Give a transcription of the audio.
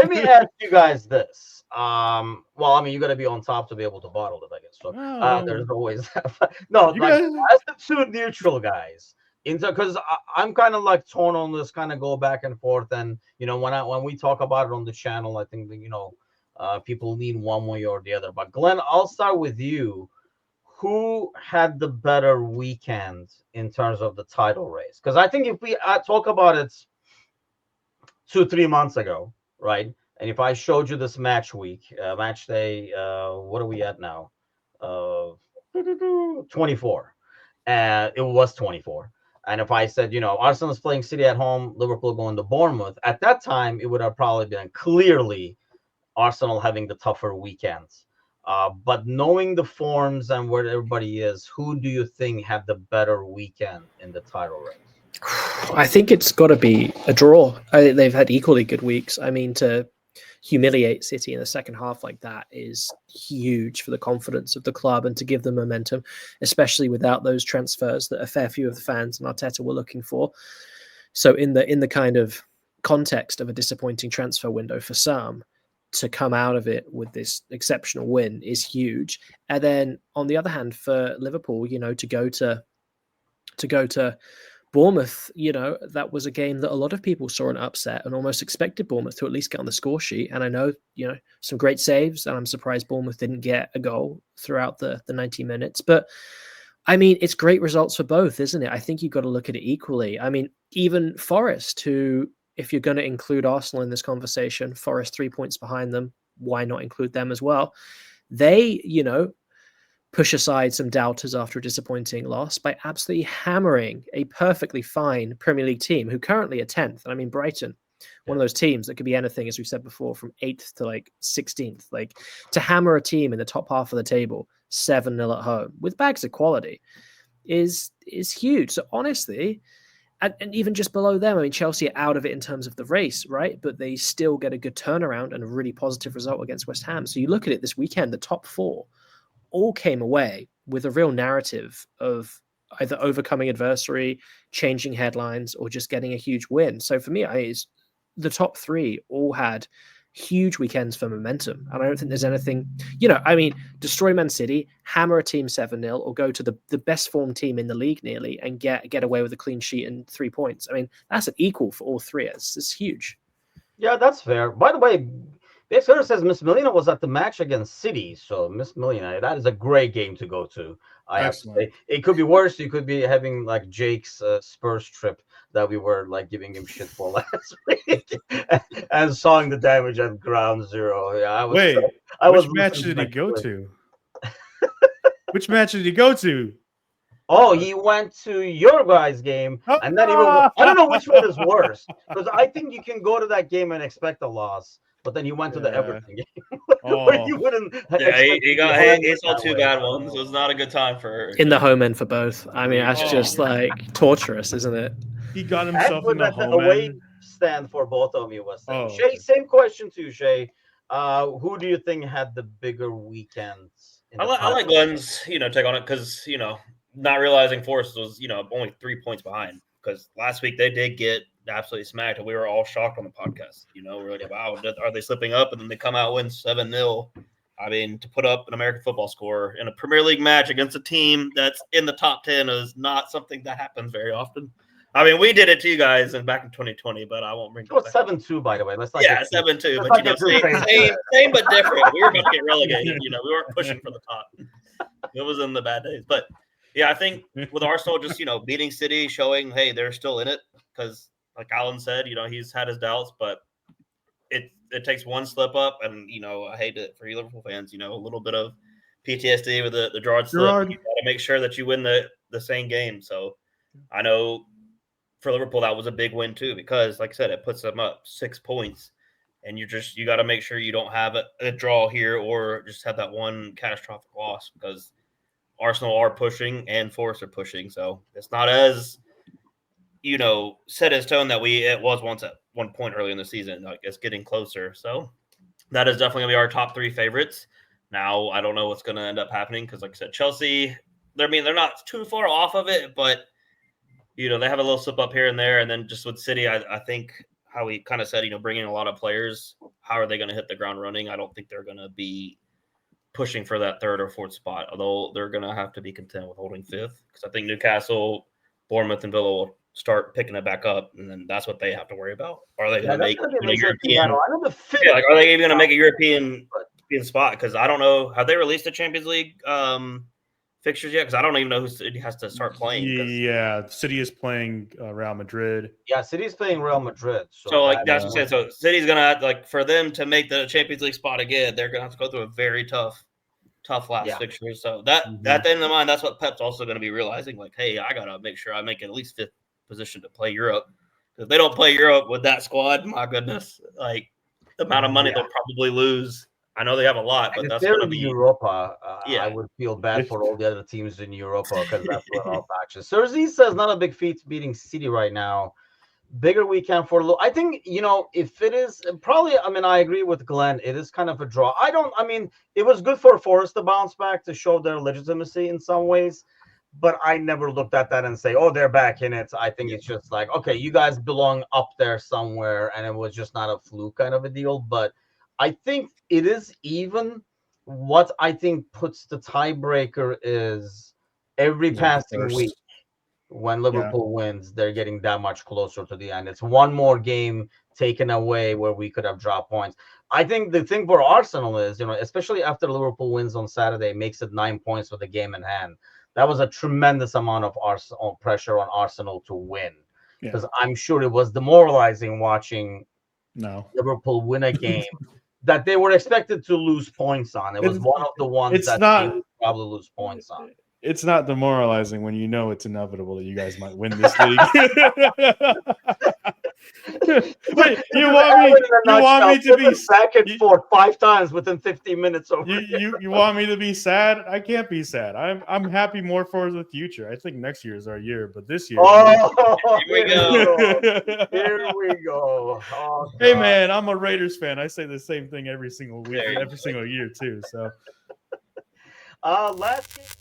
let me ask you guys this. Well, I mean, you got to be on top to be able to bottle it, I guess. So there's always no, You like guys, as the two neutral guys, into because I'm kind of like torn on this, kind of go back and forth, and when we talk about it on the channel, I think that people lean one way or the other. But Glenn, I'll start with you. Who had the better weekend in terms of the title race? Because I think if we talk about it 2-3 months ago, right? And if I showed you this match week, match day, what are we at now? Uh, 24. And it was 24. And if I said, Arsenal's playing City at home, Liverpool going to Bournemouth, at that time, it would have probably been clearly Arsenal having the tougher weekends. But knowing the forms and where everybody is, who do you think had the better weekend in the title race? I think it's got to be a draw. They've had equally good weeks. I mean, to humiliate City in the second half like that is huge for the confidence of the club and to give them momentum, especially without those transfers that a fair few of the fans and Arteta were looking for. So in the kind of context of a disappointing transfer window for some, to come out of it with this exceptional win is huge. And then on the other hand, for Liverpool, to go to Bournemouth, that was a game that a lot of people saw an upset and almost expected Bournemouth to at least get on the score sheet. And I know, some great saves, and I'm surprised Bournemouth didn't get a goal throughout the 90 minutes. But I mean, it's great results for both, isn't it? I think you've got to look at it equally. I mean, even Forest, who, if you're going to include Arsenal in this conversation, Forest 3 points behind them, why not include them as well? They, push aside some doubters after a disappointing loss by absolutely hammering a perfectly fine Premier League team who currently are 10th. And I mean, Brighton, one of those teams that could be anything, as we've said before, from 8th to 16th. Like, to hammer a team in the top half of the table 7-0 at home with bags of quality is huge. So honestly, and even just below them, I mean, Chelsea are out of it in terms of the race, right? But they still get a good turnaround and a really positive result against West Ham. So you look at it this weekend, the top four all came away with a real narrative of either overcoming adversity, changing headlines, or just getting a huge win. So for me, it's the top three all had huge weekends for momentum. And I don't think there's anything, destroy Man City, hammer a team 7-0, or go to the best formed team in the league nearly and get away with a clean sheet and 3 points. I mean, that's an equal for all three. It's huge. Yeah, that's fair. By the way, Scouser says Miss Melina was at the match against City. So Miss Melina, that is a great game to go to. I have to say, it could be worse. You could be having like Jake's Spurs trip that we were like giving him shit for last week, and sawing the damage at ground zero. Yeah, which match did he go to? Which match did he go to? Oh, he went to your guys' game, and then I don't know which one is worse, because I think you can go to that game and expect a loss, but then he went to the Everton game where you wouldn't. Yeah, he saw two bad ones. It was not a good time for in the home end for both. I mean, that's just like torturous, isn't it? He got himself in the home away end. Stand for both of you was Shay. Same question to you, Shay. Who do you think had the bigger weekends? I like Glenn's, take on it because not realizing Forest was, only 3 points behind because last week they did get absolutely smacked and we were all shocked on the podcast. We were like, wow, are they slipping up? And then they come out win 7-0. I mean, to put up an American football score in a Premier League match against a team that's in the top 10 is not something that happens very often. I mean, we did it to you guys back in 2020, but I won't bring it was 7-2, by the way. Let's 7-2, but same but different. We were about to get relegated. We weren't pushing for the top. It was in the bad days, but yeah, I think with Arsenal just, beating City, showing, hey, they're still in it because, like Alan said, he's had his doubts, but it takes one slip up and, I hate it for you Liverpool fans, a little bit of PTSD with the Gerrard slip. You got to make sure that you win the same game. So I know for Liverpool, that was a big win too because, like I said, it puts them up 6 points and you got to make sure you don't have a draw here or just have that one catastrophic loss because Arsenal are pushing and Forest are pushing, so it's not as set in stone that it was once at 1 point early in the season. Like it's getting closer, so that is definitely gonna be our top three favorites. Now I don't know what's gonna end up happening because, like I said, Chelsea. They're not too far off of it, but they have a little slip up here and there, and then just with City, I think how we kind of said, bringing a lot of players, how are they going to hit the ground running? I don't think they're going to be pushing for that third or fourth spot, although they're going to have to be content with holding fifth, because I think Newcastle, Bournemouth, and Villa will start picking it back up, and then that's what they have to worry about. Are they going to make a European? Are they even going to make a European spot? Because I don't know. Have they released the Champions League fixtures yet? Because I don't even know who City has to start playing. Yeah, City is playing Real Madrid. Yeah, City's playing Real Madrid. So that's what I'm saying. So City's gonna have for them to make the Champions League spot again, they're gonna have to go through a very tough last fixture. So that at the end of the mind, that's what Pep's also gonna be realizing. Hey, I gotta make sure I make at least fifth position to play Europe. If they don't play Europe with that squad, my goodness, the amount of money they'll probably lose. I know they have a lot, but that's going to be Europa. I would feel bad for all the other teams in Europa because that's what all factions. Cersei says not a big feat beating City right now. Bigger weekend for I think if it is probably. I mean, I agree with Glenn. It is kind of a draw. It was good for Forest to bounce back to show their legitimacy in some ways, but I never looked at that and say, "Oh, they're back in it." I think it's just okay, you guys belong up there somewhere, and it was just not a fluke kind of a deal, but. I think it is even. What I think puts the tiebreaker is every passing week when Liverpool wins, they're getting that much closer to the end. It's one more game taken away where we could have dropped points. I think the thing for Arsenal is, especially after Liverpool wins on Saturday, makes it 9 points with the game in hand. That was a tremendous amount of pressure on Arsenal to win, because I'm sure it was demoralizing watching Liverpool win a game that they were expected to lose points on. It was one of the ones that they would probably lose points on. It's not demoralizing when you know it's inevitable that you guys might win this league. Wait, you want me to be back and forth 5 times within 15 minutes? You want me to be sad? I can't be sad. I'm happy more for the future. I think next year is our year, but this year. Here we go. Here we go. Oh, hey man, I'm a Raiders fan. I say the same thing every single week, every single year too. So, let's.